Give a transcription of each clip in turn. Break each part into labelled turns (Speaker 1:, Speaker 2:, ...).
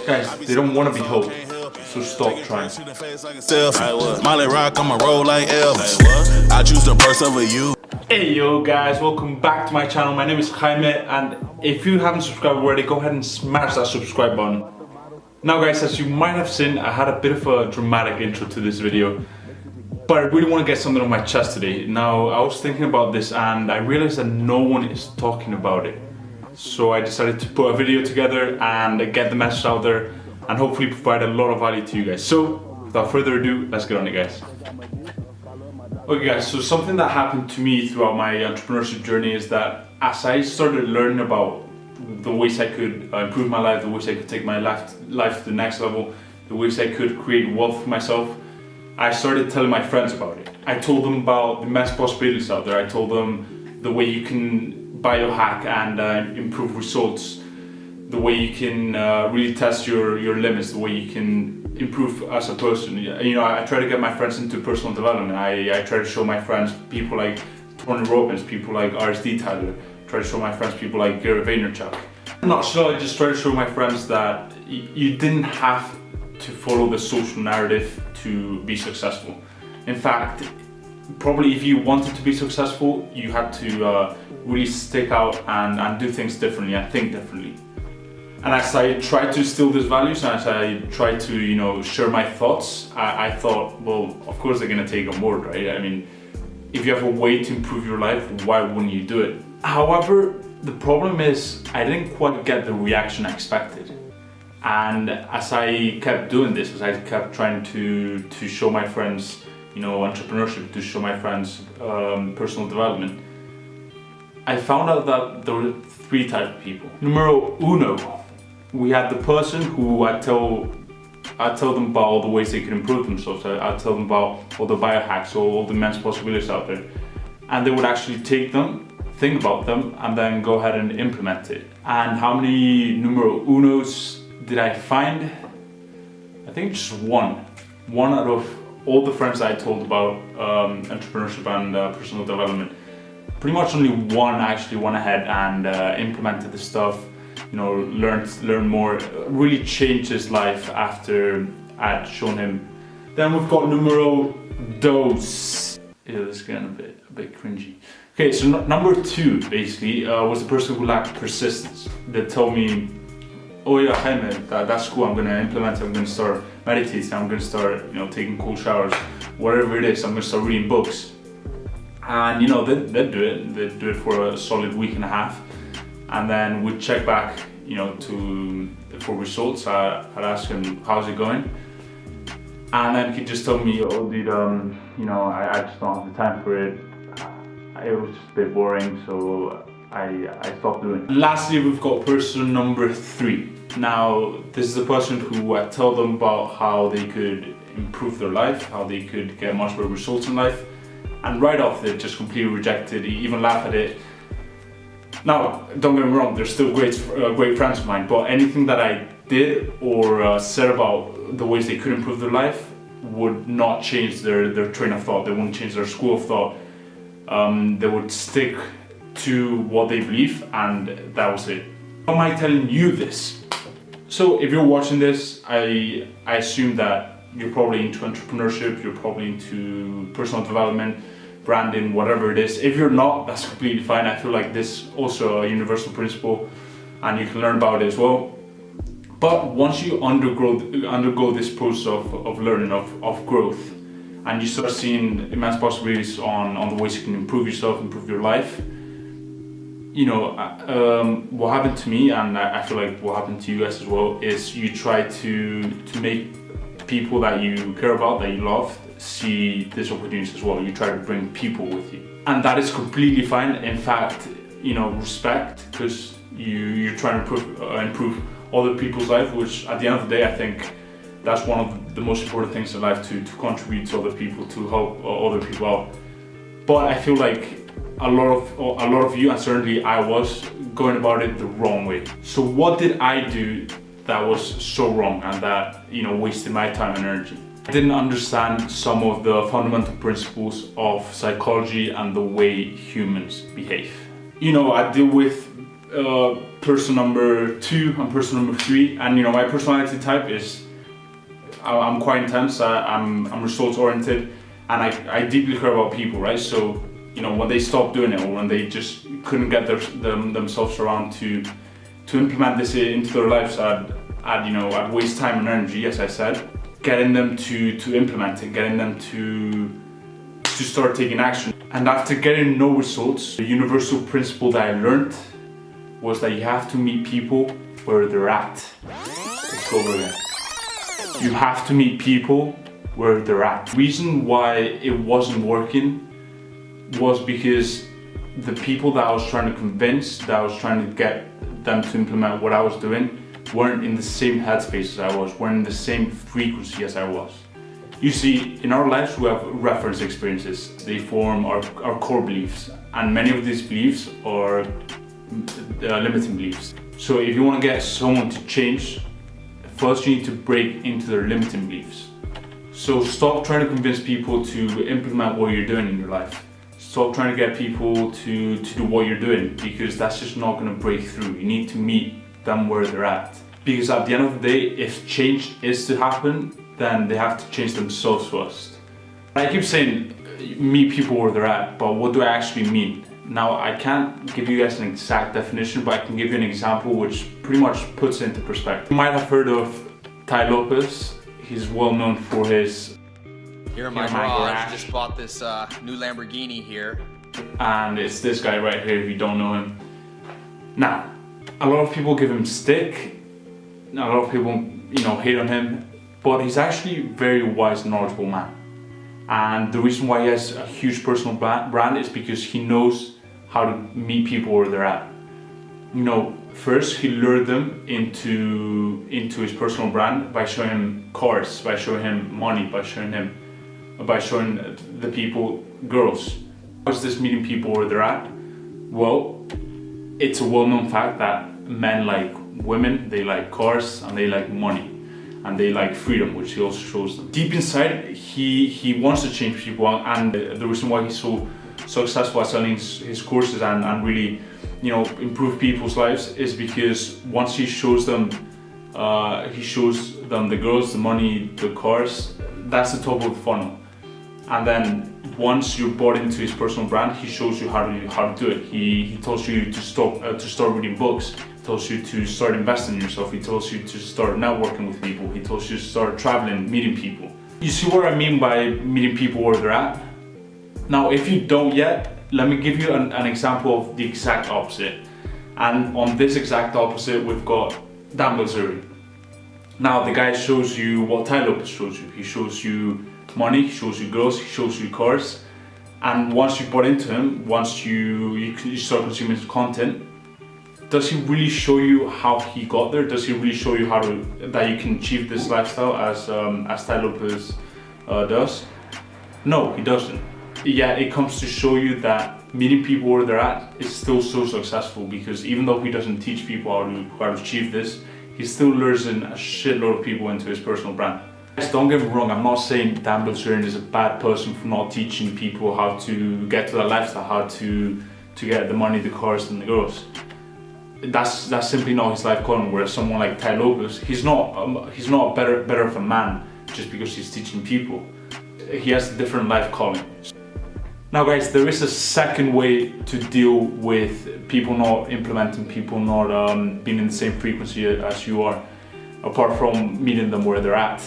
Speaker 1: Guys, they don't want to be told, so stop trying.
Speaker 2: Molly rock, I'ma roll like Elf. I choose the verse over you.
Speaker 1: Hey yo guys, welcome back to my channel. My name is Jaime, and if you haven't subscribed already, go ahead and smash that subscribe button. Now guys, as you might have seen, I had a bit of a dramatic intro to this video, but I really want to get something on my chest today. Now, I was thinking about this and I realized that no one is talking about it. So I decided to put a video together and get the message out there and hopefully provide a lot of value to you guys. So, without further ado, let's get on it guys. Okay guys, so something that happened to me throughout my entrepreneurship journey is that as I started learning about the ways I could improve my life, the ways I could take my life to the next level, the ways I could create wealth for myself, I started telling my friends about it. I told them about the immense possibilities out there. I told them the way you can biohack and improve results, the way you can really test your limits, the way you can improve as a person. You know, I try to get my friends into personal development. I try to show my friends people like Tony Robbins, people like RSD Tyler. Try to show my friends people like Gary Vaynerchuk. Not sure, I just try to show my friends that you didn't have to follow the social narrative to be successful. In fact, probably if you wanted to be successful, you had to really stick out and do things differently and think differently. And as I tried to instill these values and as I tried to, you know, share my thoughts, I thought, well, of course they're gonna take on board, right? I mean, if you have a way to improve your life, why wouldn't you do it? However, the problem is I didn't quite get the reaction I expected. And as I kept doing this, as I kept trying to show my friends, you know, entrepreneurship, to show my friends personal development, I found out that there were three types of people. Numero uno, we had the person who I'd tell them about all the ways they could improve themselves. I'd tell them about all the biohacks, all the immense possibilities out there. And they would actually take them, think about them, and then go ahead and implement it. And how many numero unos did I find? I think just one. One out of all the friends I told about entrepreneurship and personal development. Pretty much only one actually went ahead and implemented the stuff, you know, learned more, really changed his life after I'd shown him. Then we've got numero dos. Yeah, this is getting a bit cringy. Okay, so number two basically was the person who lacked persistence. They told me, oh yeah, Jaime, that's cool, I'm gonna implement it, I'm gonna start meditating, I'm gonna start, you know, taking cold showers, whatever it is, I'm gonna start reading books. And you know, they'd do it for a solid week and a half. And then we'd check back, you know, for results. I'd ask him, how's it going? And then he'd just tell me, oh dude, you know, I just don't have the time for it. It was just a bit boring, so I stopped doing it. Lastly, we've got person number three. Now, this is a person who I tell them about how they could improve their life, how they could get much better results in life, and right off they just completely reject it, even laugh at it. Now, don't get me wrong, they're still great friends of mine, but anything that I did or said about the ways they could improve their life would not change their train of thought. They wouldn't change their school of thought. They would stick to what they believe, and that was it. Why am I telling you this? So if you're watching this, I assume that you're probably into entrepreneurship, you're probably into personal development, branding, whatever it is. If you're not, that's completely fine. I feel like this is also a universal principle and you can learn about it as well. But once you undergo this process of learning, of growth, and you start seeing immense possibilities on the ways you can improve yourself, improve your life, you know, what happened to me, and I feel like what happened to you guys as well, is you try to make people that you care about, that you love, see these opportunities as well. You try to bring people with you. And that is completely fine. In fact, you know, respect, because you're trying to improve other people's life, which at the end of the day, I think that's one of the most important things in life, to contribute to other people, to help other people out. But I feel like a lot of you, and certainly I was, going about it the wrong way. So what did I do that was so wrong and that, you know, wasted my time and energy? I didn't understand some of the fundamental principles of psychology and the way humans behave. You know, I deal with person number 2 and person number 3, and you know, my personality type is I'm quite intense. I'm results oriented, and I deeply care about people, right? So you know, when they stop doing it, or when they just couldn't get themselves around to implement this into their lives, I'd waste time and energy, as I said, getting them to implement it, getting them to start taking action. And after getting no results, the universal principle that I learned was that you have to meet people where they're at. Let's go over again. You have to meet people where they're at. The reason why it wasn't working was because the people that I was trying to convince, that I was trying to get them to implement what I was doing, weren't in the same headspace as I was, weren't in the same frequency as I was. You see, in our lives we have reference experiences. They form our core beliefs, and many of these beliefs are limiting beliefs. So if you want to get someone to change, first you need to break into their limiting beliefs. So stop trying to convince people to implement what you're doing in your life. Stop trying to get people to do what you're doing, because that's just not going to break through. You need to meet them where they're at. Because at the end of the day, if change is to happen, then they have to change themselves first. I keep saying meet people where they're at, but what do I actually mean? Now, I can't give you guys an exact definition, but I can give you an example which pretty much puts it into perspective. You might have heard of Tai Lopez. He's well known for his...
Speaker 3: Here in my garage, just bought this new Lamborghini here.
Speaker 1: And it's this guy right here, if you don't know him. Now, a lot of people give him stick. A lot of people, you know, hate on him. But he's actually a very wise and knowledgeable man. And the reason why he has a huge personal brand is because he knows how to meet people where they're at. You know, first he lured them into his personal brand by showing him cars, by showing him money, by showing the people girls. How is this meeting people where they're at? Well, it's a well-known fact that men like women, they like cars, and they like money, and they like freedom, which he also shows them. Deep inside, he wants to change people, and the reason why he's so successful at selling his courses and really, you know, improve people's lives is because once he shows them the girls, the money, the cars, that's the top of the funnel. And then once you're bought into his personal brand, he shows you how to do it. He tells you to start reading books. He tells you to start investing in yourself. He tells you to start networking with people. He tells you to start traveling, meeting people. You see what I mean by meeting people where they're at? Now, if you don't yet, let me give you an example of the exact opposite. And on this exact opposite, we've got Dan Bilzerian. Now, the guy shows you what Tai Lopez shows you. He shows you money, he shows you girls, he shows you cars. And once you bought into him, once you start consuming his content, does he really show you how he got there? Does he really show you that you can achieve this lifestyle as Tai Lopez does? No, he doesn't. Yeah, it comes to show you that meeting people where they're at is still so successful, because even though he doesn't teach people how to achieve this, he still lures in a shitload of people into his personal brand. Don't get me wrong, I'm not saying Dan Bilzerian is a bad person for not teaching people how to get to that lifestyle, how to get the money, the cars, and the girls. That's simply not his life calling. Whereas someone like Tai Lopez, he's not better of a man just because he's teaching people. He has a different life calling. Now guys, there is a second way to deal with people not implementing, people not being in the same frequency as you are, apart from meeting them where they're at.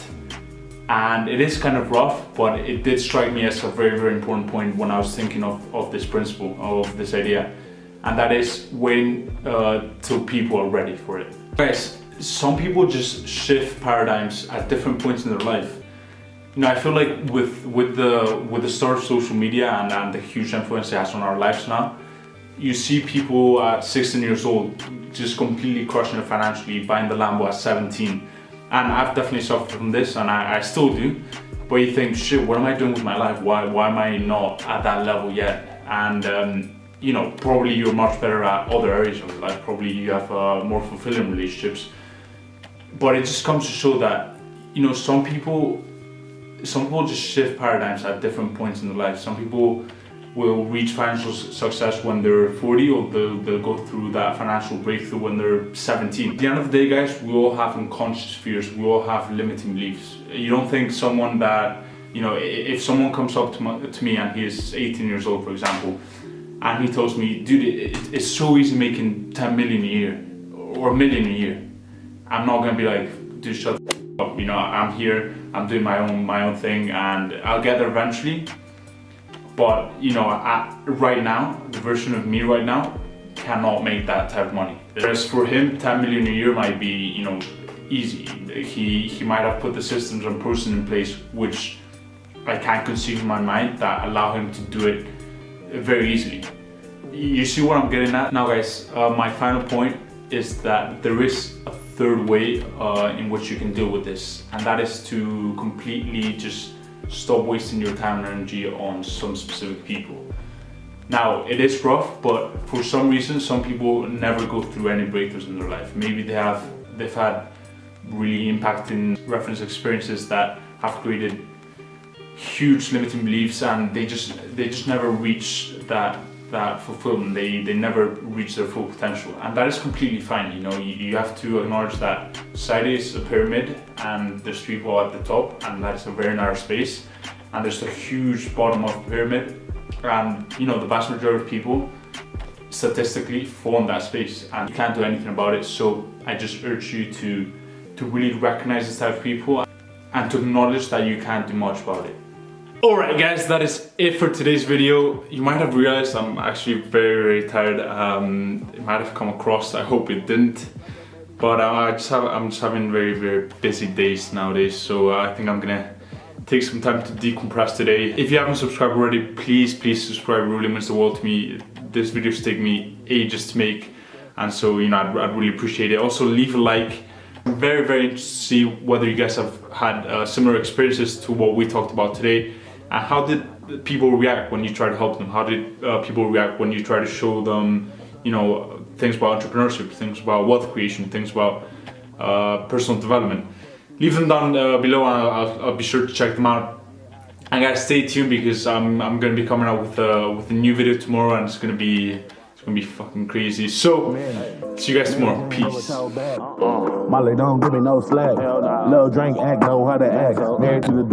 Speaker 1: And it is kind of rough, but it did strike me as a very, very important point when I was thinking of this principle, of this idea. And that is waiting till people are ready for it. Guys, some people just shift paradigms at different points in their life. You know, I feel like with the start of social media and the huge influence it has on our lives now, you see people at 16 years old just completely crushing it financially, buying the Lambo at 17. And I've definitely suffered from this, and I still do. But you think, shit, what am I doing with my life? Why am I not at that level yet? And you know, probably you're much better at other areas of your life. Probably you have more fulfilling relationships. But it just comes to show that, you know, some people, some people just shift paradigms at different points in their life. Some people will reach financial success when they're 40, or they'll go through that financial breakthrough when they're 17. At the end of the day, guys, we all have unconscious fears. We all have limiting beliefs. You don't think someone that, you know, if someone comes up to me and he's 18 years old, for example, and he tells me, dude, it's so easy making 10 million a year or $1 million a year, I'm not gonna be like, dude, shut the up. You know, I'm here, I'm doing my own thing, and I'll get there eventually. But you know, right now, the version of me right now cannot make that type of money. Whereas for him, 10 million a year might be, you know, easy. He might have put the systems and process in place which I can't conceive in my mind that allow him to do it very easily. You see what I'm getting at? Now guys, my final point is that there is a third way in which you can deal with this, and that is to completely just stop wasting your time and energy on some specific people. Now, it is rough, but for some reason, some people never go through any breakthroughs in their life. Maybe they've had really impacting reference experiences that have created huge limiting beliefs, and they just never reach that fulfillment. They never reach their full potential, and that is completely fine. You know, you have to acknowledge that society is a pyramid, and there's people at the top, and that is a very narrow space, and there's a huge bottom of the pyramid, and you know, the vast majority of people statistically fall in that space, and you can't do anything about it. So I just urge you to really recognize this type of people and to acknowledge that you can't do much about it. Alright guys, that is it for today's video. You might have realized I'm actually very tired. It might have come across, I hope it didn't. But I'm just having very busy days nowadays, so I think I'm gonna take some time to decompress today. If you haven't subscribed already, please subscribe. It really means the world to me. These videos take me ages to make, and so, you know, I'd really appreciate it. Also, leave a like. I'm very interested to see whether you guys have had similar experiences to what we talked about today. And how did people react when you try to help them? How did people react when you try to show them, you know, things about entrepreneurship, things about wealth creation, things about personal development? Leave them down below, and I'll be sure to check them out. And guys, stay tuned, because I'm gonna be coming out with a new video tomorrow, and it's gonna be fucking crazy. So, see you guys tomorrow. Peace.
Speaker 4: Molly don't give me no slack. Little drink act, know how to act. Married to the